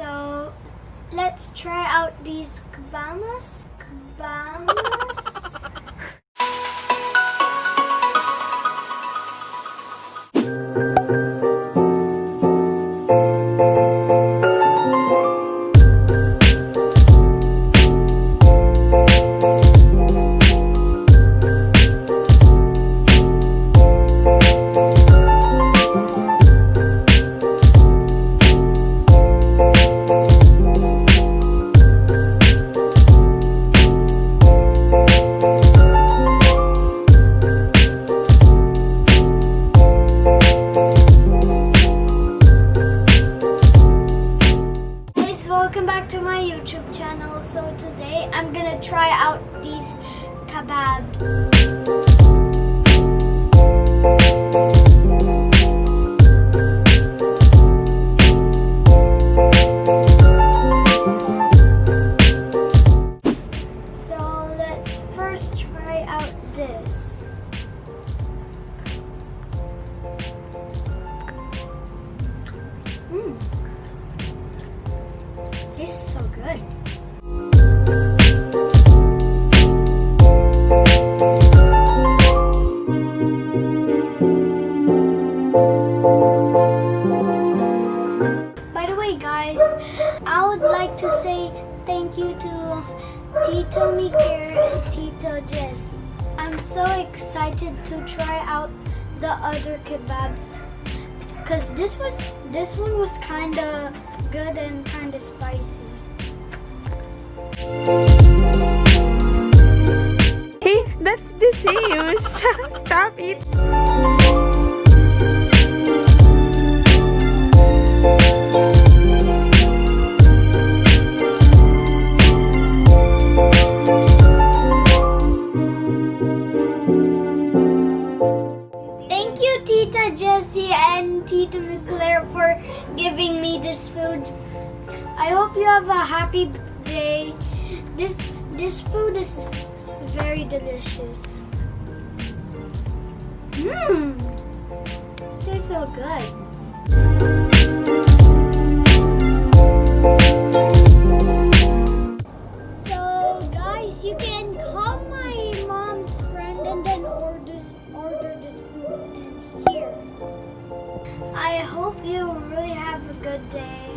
So let's try out these kebabs. Welcome back to my YouTube channel. So today I'm gonna try out these kebabs. So let's first try out this. This is so good. By the way, guys, I would like to say thank you to Tito Miguel and Tito Jesse. I'm so excited to try out the other kebabs because this one was kind of good and kind of spicy. Hey, that's the same. Stop it. Thank you, Tita Jessie and Tita McClare, for giving me this food. I hope you have a happy day. This food is very delicious. Tastes so good. So guys, you can call my mom's friend and then order this food in here. I hope you really have a good day.